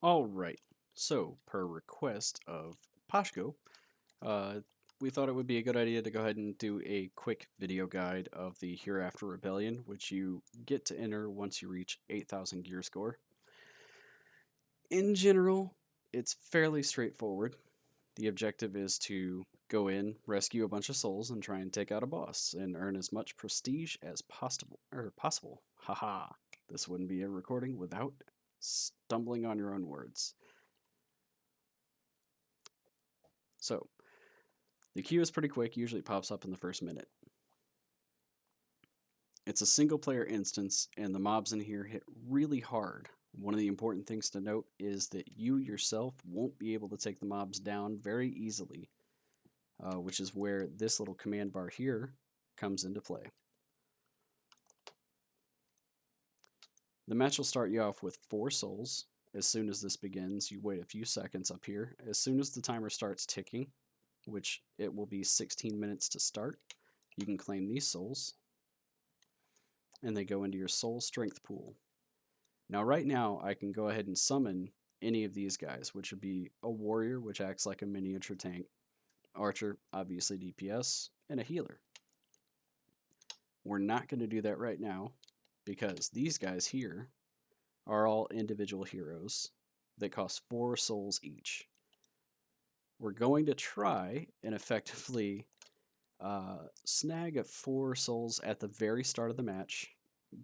Alright, so per request of Pashko, uh, we thought it would be a good idea to go ahead and do a quick video guide of the Hereafter Rebellion, which you get to enter once you reach 8,000 gear score. In general, it's fairly straightforward. The objective is to go in, rescue a bunch of souls, and try and take out a boss, and earn as much prestige as possible. Haha, this wouldn't be a recording without stumbling on your own words. So, the queue is pretty quick, usually pops up in the first minute. It's a single player instance, and the mobs in here hit really hard. One of the important things to note is that you yourself won't be able to take the mobs down very easily, which is where this little command bar here comes into play. The match will start you off with 4 souls. As soon as this begins, you wait a few seconds up here. As soon as the timer starts ticking, which it will be 16 minutes to start, you can claim these souls, and they go into your soul strength pool. Now right now I can go ahead and summon any of these guys, which would be a warrior, which acts like a miniature tank, archer, obviously DPS, and a healer. We're not going to do that right now because these guys here are all individual heroes that cost 4 souls each. We're going to try and effectively snag 4 souls at the very start of the match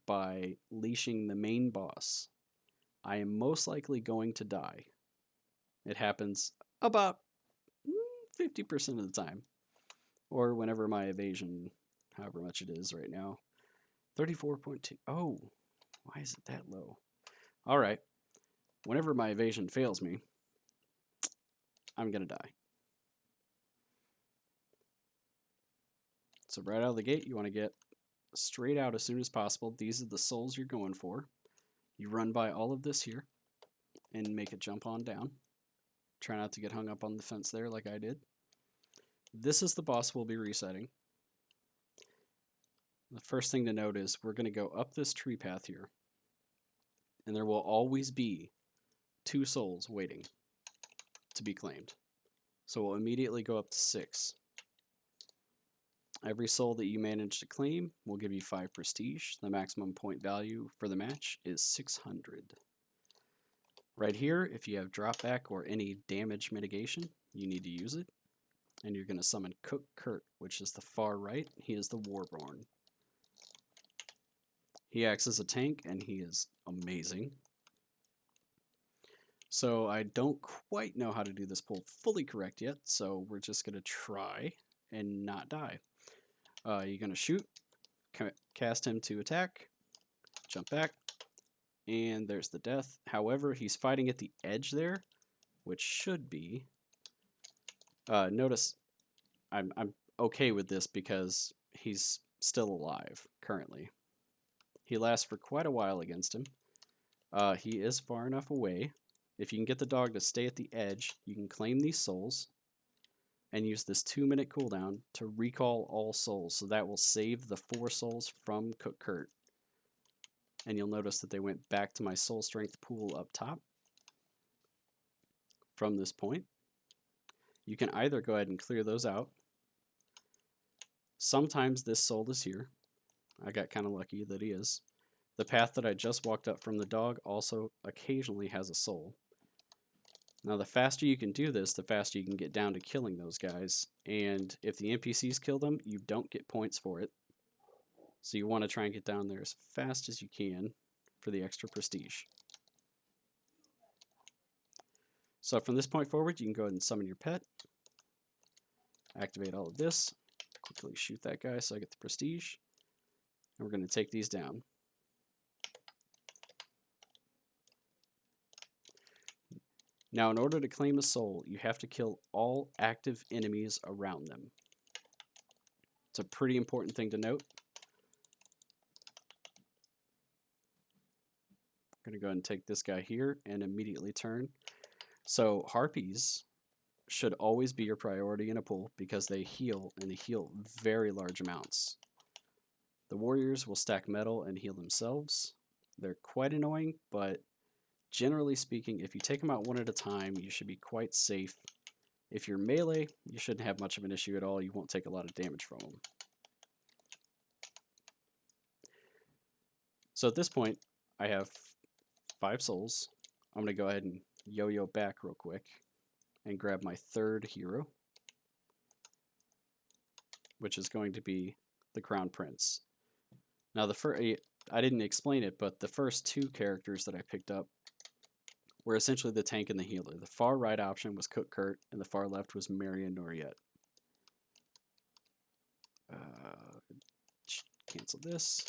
by leashing the main boss. I am most likely going to die. It happens about 50% of the time, or whenever my evasion, however much it is right now, 34.2. Oh, why is it that low? All right, whenever my evasion fails me, I'm gonna die. So right out of the gate, you want to get straight out as soon as possible. These are the souls you're going for. You run by all of this here and make a jump on down. Try not to get hung up on the fence there like I did. This is the boss we'll be resetting. The first thing to note is we're going to go up this tree path here, and there will always be 2 souls waiting to be claimed. So we'll immediately go up to 6. Every soul that you manage to claim will give you 5 prestige. The maximum point value for the match is 600. Right here, if you have drop back or any damage mitigation, you need to use it. And you're going to summon Cook Kurt, which is the far right. He is the Warborn. He acts as a tank, and he is amazing. So I don't quite know how to do this pull fully correct yet, so we're just going to try and not die. You're going to shoot, cast him to attack, jump back, and there's the death. However, he's fighting at the edge there, which should be... notice I'm okay with this because he's still alive currently. He lasts for quite a while against him. He is far enough away. If you can get the dog to stay at the edge, you can claim these souls and use this 2-minute cooldown to recall all souls. So that will save the 4 souls from Cook Kurt. And you'll notice that they went back to my soul strength pool up top. From this point, you can either go ahead and clear those out. Sometimes this soul is here. I got kind of lucky that he is. The path that I just walked up from the dog also occasionally has a soul. Now the faster you can do this, the faster you can get down to killing those guys. And if the NPCs kill them, you don't get points for it. So you want to try and get down there as fast as you can for the extra prestige. So from this point forward, you can go ahead and summon your pet. Activate all of this. Quickly shoot that guy so I get the prestige. And we're going to take these down. Now, in order to claim a soul, you have to kill all active enemies around them. It's a pretty important thing to note. I'm going to go ahead and take this guy here and immediately turn. So harpies should always be your priority in a pool because they heal, and they heal very large amounts. The warriors will stack metal and heal themselves. They're quite annoying, but generally speaking, if you take them out one at a time, you should be quite safe. If you're melee, you shouldn't have much of an issue at all. You won't take a lot of damage from them. So at this point, I have 5 souls. I'm going to go ahead and yo-yo back real quick and grab my third hero, which is going to be the Crown Prince. Now, I didn't explain it, but the first 2 characters that I picked up were essentially the tank and the healer. The far right option was Cook Kurt, and the far left was Marion Noriette. Cancel this,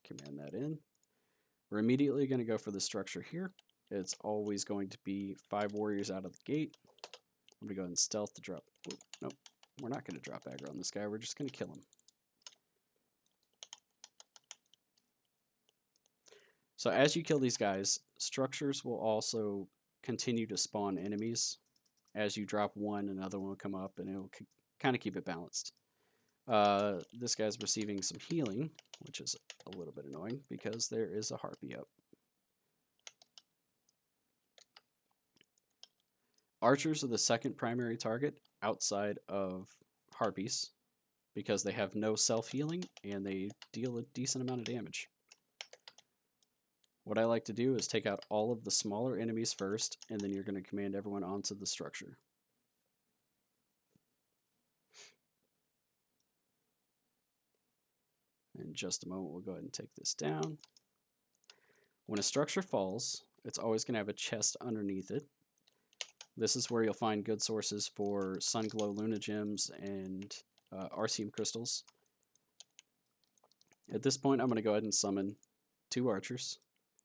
command that in. We're immediately going to go for the structure here. It's always going to be 5 warriors out of the gate. I'm going to go ahead and stealth to drop. Ooh, nope, we're not going to drop aggro on this guy. We're just going to kill him. So as you kill these guys, structures will also continue to spawn enemies. As you drop one, another one will come up, and it will kind of keep it balanced. This guy's receiving some healing, which is a little bit annoying because there is a harpy up. Archers are the second primary target outside of harpies because they have no self-healing and they deal a decent amount of damage. What I like to do is take out all of the smaller enemies first, and then you're going to command everyone onto the structure. In just a moment, we'll go ahead and take this down. When a structure falls, it's always going to have a chest underneath it. This is where you'll find good sources for Sunglow Luna Gems and Arceum Crystals. At this point, I'm going to go ahead and summon 2 archers,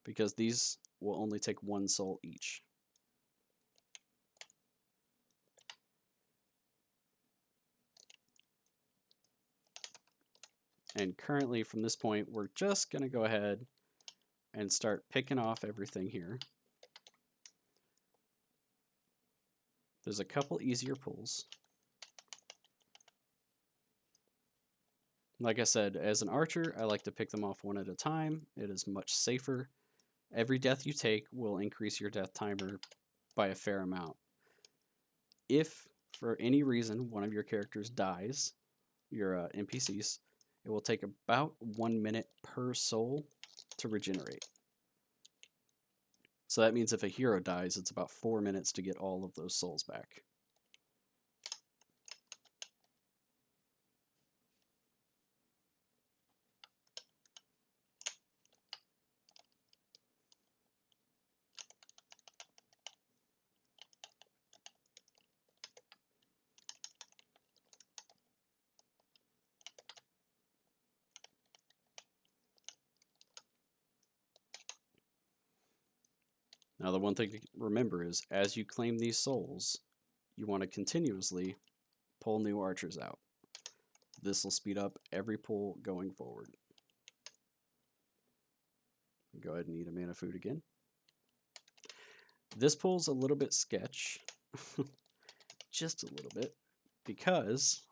because these will only take 1 soul each. And currently, from this point, we're just going to go ahead and start picking off everything here. There's a couple easier pulls. Like I said, as an archer, I like to pick them off one at a time. It is much safer. Every death you take will increase your death timer by a fair amount. If, for any reason, one of your characters dies, your NPCs, it will take about 1 minute per soul to regenerate. So that means if a hero dies, it's about 4 minutes to get all of those souls back. Now, the one thing to remember is, as you claim these souls, you want to continuously pull new archers out. This will speed up every pull going forward. Go ahead and eat a mana food again. This pull's a little bit sketch, just a little bit, because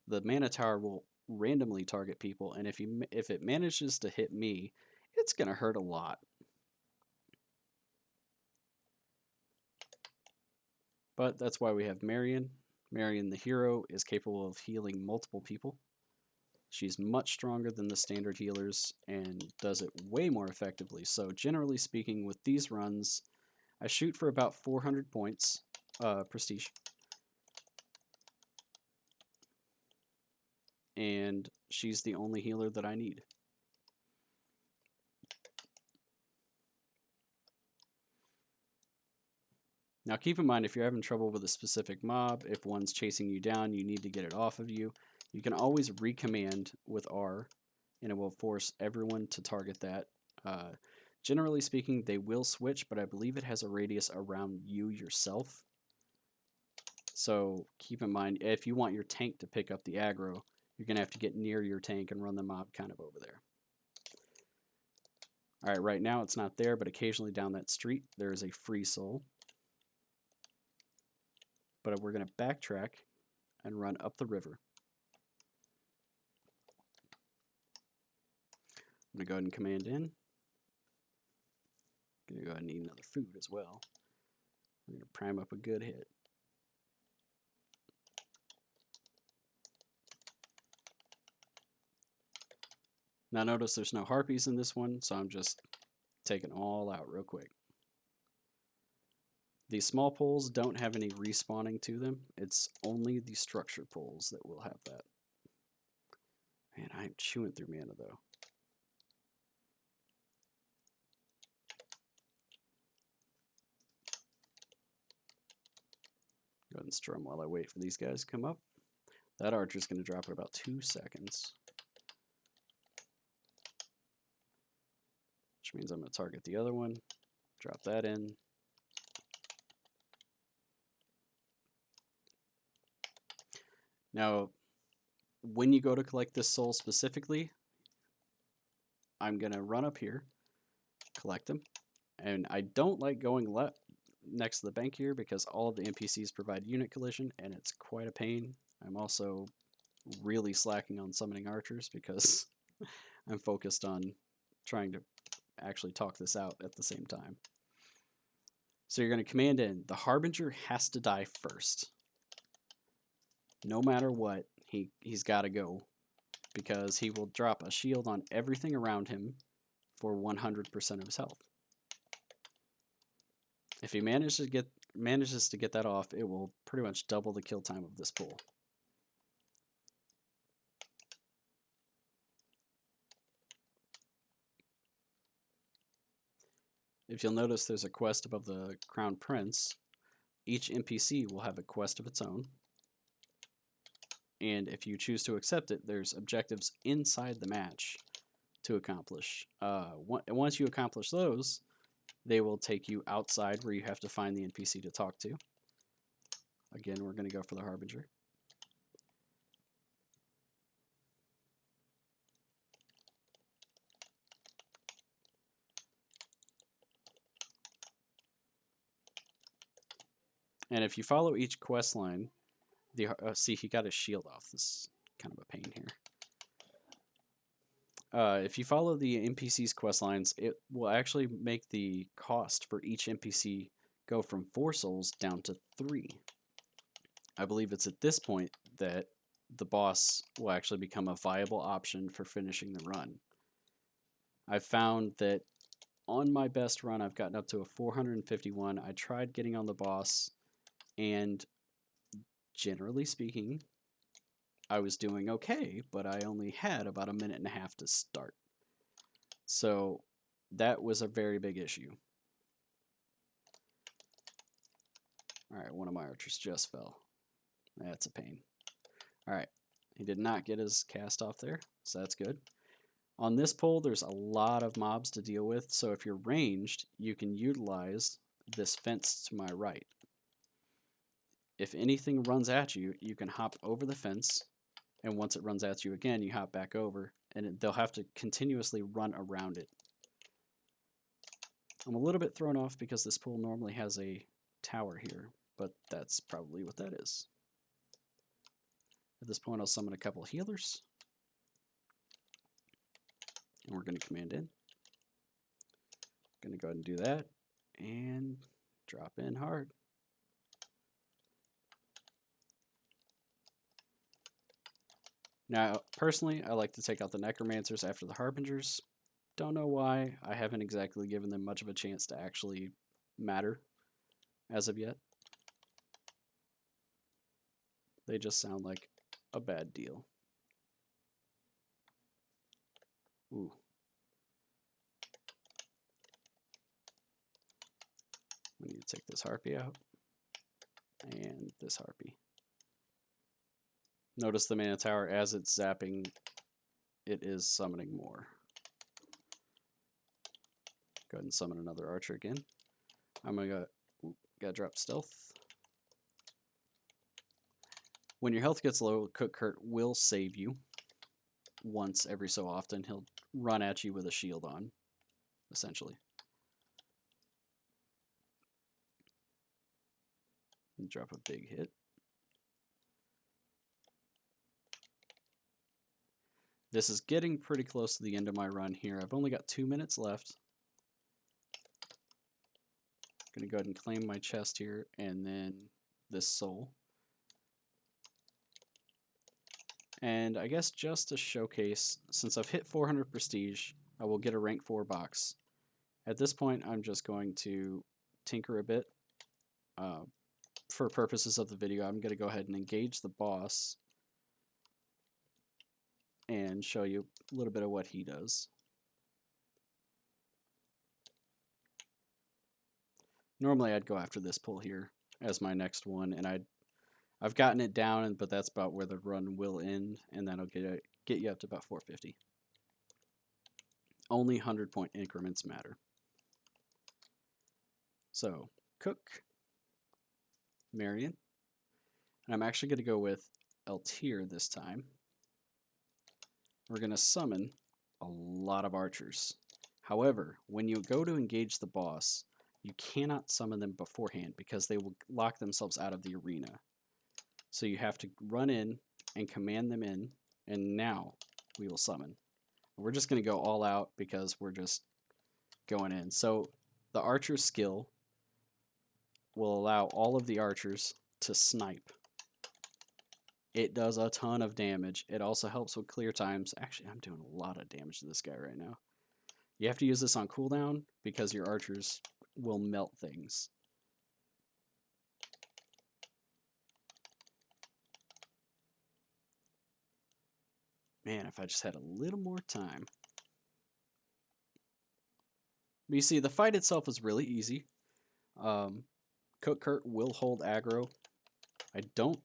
the mana tower will randomly target people, and if it manages to hit me, it's going to hurt a lot. But that's why we have Marion. Marion, the hero, is capable of healing multiple people. She's much stronger than the standard healers and does it way more effectively. So generally speaking, with these runs, I shoot for about 400 points prestige. And she's the only healer that I need. Now keep in mind, if you're having trouble with a specific mob, if one's chasing you down, you need to get it off of you. You can always recommand with R, and it will force everyone to target that. Generally speaking, they will switch, but I believe it has a radius around you yourself. So keep in mind, if you want your tank to pick up the aggro, you're going to have to get near your tank and run the mob kind of over there. All right, right now it's not there, but occasionally down that street, there is a free soul. But we're going to backtrack and run up the river. I'm going to go ahead and command in. Gonna go ahead and eat another food as well. We're gonna prime up a good hit. Now notice there's no harpies in this one, so I'm just taking all out real quick. These small pools don't have any respawning to them. It's only the structure pools that will have that. Man, I'm chewing through mana though. Go ahead and strum while I wait for these guys to come up. That archer's going to drop in about 2 seconds. Which means I'm going to target the other one, drop that in. Now, when you go to collect this soul specifically, I'm going to run up here, collect them. And I don't like going next to the bank here because all of the NPCs provide unit collision, and it's quite a pain. I'm also really slacking on summoning archers because I'm focused on trying to actually talk this out at the same time. So you're going to command in. The Harbinger has to die first. No matter what, he's got to go because he will drop a shield on everything around him for 100% of his health. If he manages to get that off, it will pretty much double the kill time of this pool. If you'll notice, there's a quest above the Crown Prince. Each NPC will have a quest of its own. And if you choose to accept it, there's objectives inside the match to accomplish. Once you accomplish those, they will take you outside where you have to find the NPC to talk to. Again, we're going to go for the Harbinger. And if you follow each quest line, see, he got his shield off. This is kind of a pain here. If you follow the NPC's quest lines, it will actually make the cost for each NPC go from 4 souls down to 3. I believe it's at this point that the boss will actually become a viable option for finishing the run. I've found that on my best run, I've gotten up to a 451. I tried getting on the boss, and generally speaking, I was doing okay, but I only had about 1.5 minutes to start. So that was a very big issue. Alright, one of my archers just fell. That's a pain. Alright, he did not get his cast off there, so that's good. On this pole, there's a lot of mobs to deal with, so if you're ranged, you can utilize this fence to my right. If anything runs at you, you can hop over the fence, and once it runs at you again, you hop back over, and they'll have to continuously run around it. I'm a little bit thrown off because this pool normally has a tower here, but that's probably what that is. At this point, I'll summon a couple healers, and we're going to command in. Going to go ahead and do that, and drop in hard. Now, personally, I like to take out the Necromancers after the Harbingers. Don't know why. I haven't exactly given them much of a chance to actually matter as of yet. They just sound like a bad deal. Ooh. I need to take this Harpy out. And this Harpy. Notice the Mana Tower, as it's zapping, it is summoning more. Go ahead and summon another Archer again. I'm gonna drop Stealth. When your health gets low, Cook Kurt will save you. Once every so often, he'll run at you with a shield on, essentially. And drop a big hit. This is getting pretty close to the end of my run here. I've only got 2 minutes left. going to go ahead and claim my chest here, and then this soul. And I guess just to showcase, since I've hit 400 prestige, I will get a rank 4 box. At this point, I'm just going to tinker a bit. For purposes of the video, I'm going to go ahead and engage the boss and show you a little bit of what he does. Normally, I'd go after this pull here as my next one, and I've gotten it down, but that's about where the run will end, and that'll get you up to about 450. Only 100-point increments matter. So, Cook, Marion, and I'm actually going to go with Eltir this time. We're going to summon a lot of archers. However, when you go to engage the boss, you cannot summon them beforehand because they will lock themselves out of the arena. So you have to run in and command them in, and now we will summon. We're just going to go all out because we're just going in. So the archer skill will allow all of the archers to snipe. It does a ton of damage. It also helps with clear times. Actually, I'm doing a lot of damage to this guy right now. You have to use this on cooldown because your archers will melt things. Man, if I just had a little more time. But you see, the fight itself is really easy. Cook Kurt will hold aggro. I don't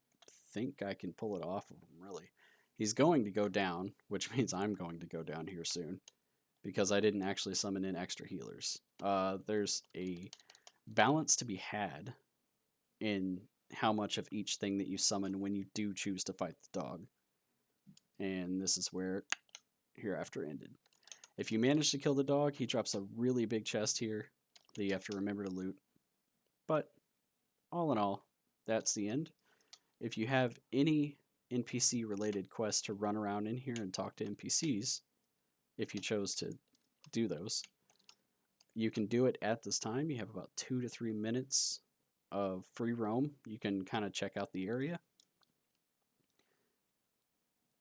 think I can pull it off of him, really. He's going to go down, which means I'm going to go down here soon, because I didn't actually summon in extra healers. There's a balance to be had in how much of each thing that you summon when you do choose to fight the dog. And this is where Hereafter ended. If you manage to kill the dog, he drops a really big chest here that you have to remember to loot. But all in all, that's the end. If you have any NPC related quests to run around in here and talk to NPCs, if you chose to do those, you can do it at this time. You have about 2 to 3 minutes of free roam. You can kind of check out the area.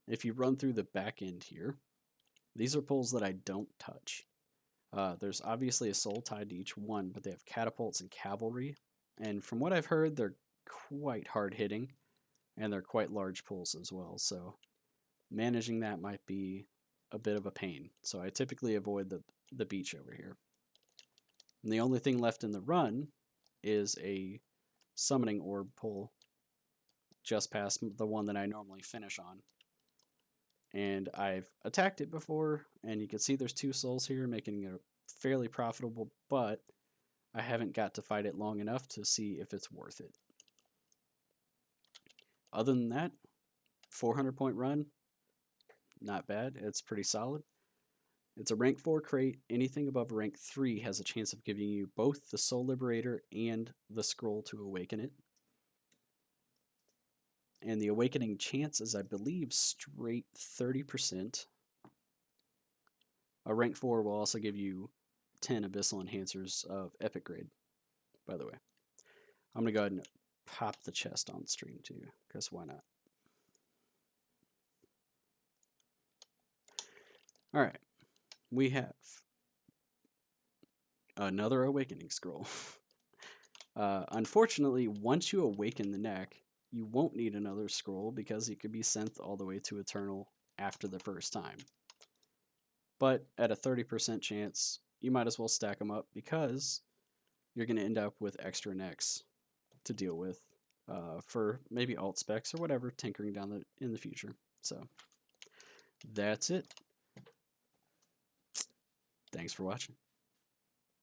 If you run through the back end here, these are pulls that I don't touch. There's obviously a soul tied to each one, but they have catapults and cavalry. And from what I've heard, they're quite hard hitting, and they're quite large pulls as well. So managing that might be a bit of a pain. So I typically avoid the beach over here. And the only thing left in the run is a summoning orb pull just past the one that I normally finish on. And I've attacked it before, and you can see there's 2 souls here, making it fairly profitable, but I haven't got to fight it long enough to see if it's worth it. Other than that, 400-point run, not bad. It's pretty solid. It's a rank 4 crate. Anything above rank 3 has a chance of giving you both the Soul Liberator and the scroll to awaken it. And the awakening chance is, I believe, straight 30%. A rank 4 will also give you 10 Abyssal Enhancers of Epic Grade, by the way. I'm going to go ahead and pop the chest on stream too, because why not? Alright, we have another Awakening Scroll. Unfortunately, once you awaken the neck, you won't need another scroll because it could be sent all the way to Eternal after the first time. But at a 30% chance, you might as well stack them up because you're going to end up with extra necks to deal with for maybe alt specs or whatever, tinkering down in the future. So that's it. Thanks for watching.